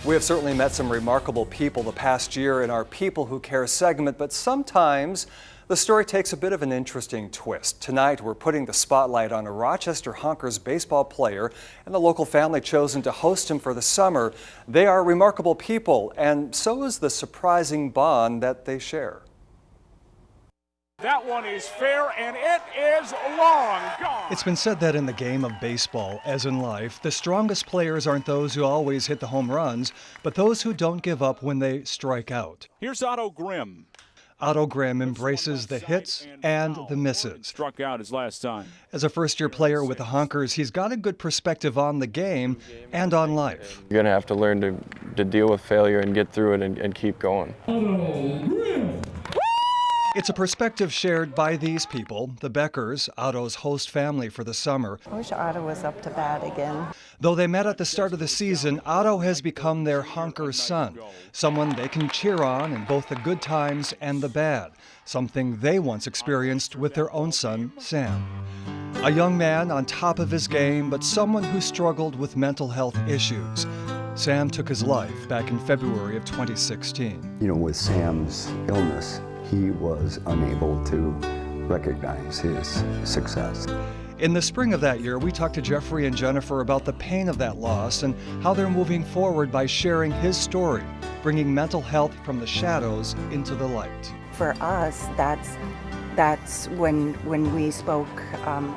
We have certainly met some remarkable people the past year in our People Who Care segment, but sometimes the story takes a bit of an interesting twist. Tonight, we're putting the spotlight on a Rochester Honkers baseball player and the local family chosen to host him for the summer. They are remarkable people, and so is the surprising bond that they share. That one is fair, and it is long gone. It's been said that in the game of baseball, as in life, the strongest players aren't those who always hit the home runs, but those who don't give up when they strike out. Here's Otto Grimm. Otto Grimm embraces the hits and the misses. Struck out his last time. As a first-year player with the Honkers, he's got a good perspective on the game and on life. You're going to have to learn to deal with failure and get through it and keep going. It's a perspective shared by these people, the Beckers, Otto's host family for the summer. I wish Otto was up to bat again. Though they met at the start of the season, Otto has become their Honker son, someone they can cheer on in both the good times and the bad, something they once experienced with their own son, Sam. A young man on top of his game, but someone who struggled with mental health issues. Sam took his life back in February of 2016. With Sam's illness, he was unable to recognize his success. In the spring of that year, we talked to Jeffrey and Jennifer about the pain of that loss and how they're moving forward by sharing his story, bringing mental health from the shadows into the light. For us, that's when we spoke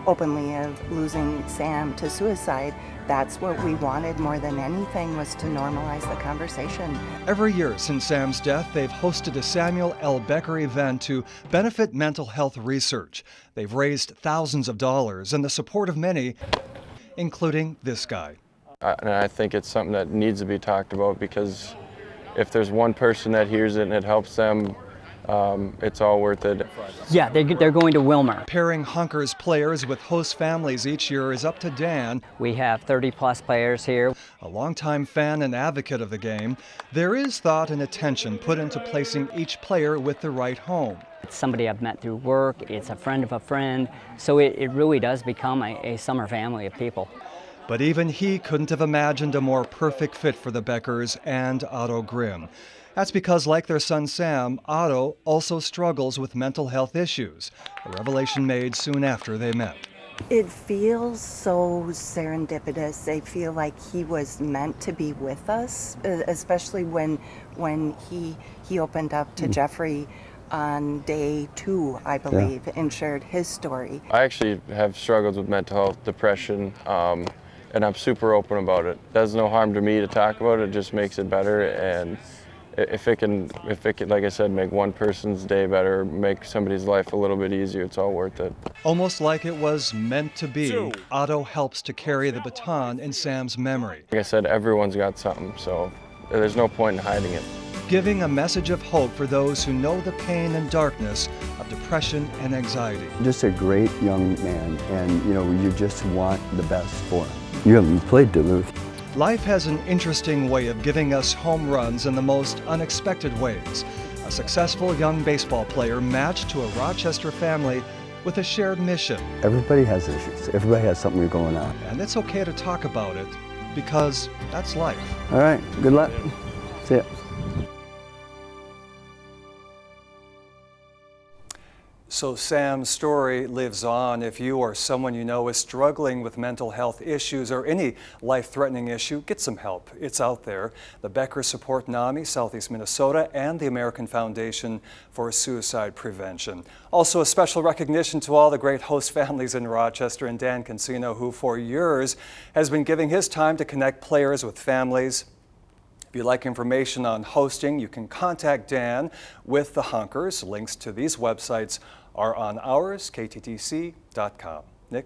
openly of losing Sam to suicide. That's what we wanted more than anything, was to normalize the conversation. Every year since Sam's death, they've hosted a Samuel L. Becker event to benefit mental health research. They've raised thousands of dollars and the support of many, including this guy. And I think it's something that needs to be talked about, because if there's one person that hears it and it helps them, it's all worth it. Yeah, they're going to Wilmer. Pairing Honkers players with host families each year is up to Dan. We have 30-plus players here. A longtime fan and advocate of the game, there is thought and attention put into placing each player with the right home. It's somebody I've met through work, it's a friend of a friend, so it really does become a summer family of people. But even he couldn't have imagined a more perfect fit for the Beckers and Otto Grimm. That's because, like their son Sam, Otto also struggles with mental health issues, a revelation made soon after they met. It feels so serendipitous. I feel like he was meant to be with us, especially when he opened up to Jeffrey on day 2, I believe, and shared his story. I actually have struggled with mental health, depression, and I'm super open about it. It does no harm to me to talk about it, it just makes it better. And if it can, like I said, make one person's day better, make somebody's life a little bit easier, it's all worth it. Almost like it was meant to be, Otto helps to carry the baton in Sam's memory. Like I said, everyone's got something, so there's no point in hiding it. Giving a message of hope for those who know the pain and darkness of depression and anxiety. Just a great young man, and you just want the best for him. You haven't played Duluth. Life has an interesting way of giving us home runs in the most unexpected ways. A successful young baseball player matched to a Rochester family with a shared mission. Everybody has issues. Everybody has something going on. And it's okay to talk about it, because that's life. All right, good luck. See ya. So Sam's story lives on. If you or someone you know is struggling with mental health issues or any life-threatening issue, get some help. It's out there. The Beckers support NAMI, Southeast Minnesota, and the American Foundation for Suicide Prevention. Also, a special recognition to all the great host families in Rochester, and Dan Cancino, who for years has been giving his time to connect players with families. If you'd like information on hosting, you can contact Dan with the Honkers. Links to these websites are on ours, kttc.com.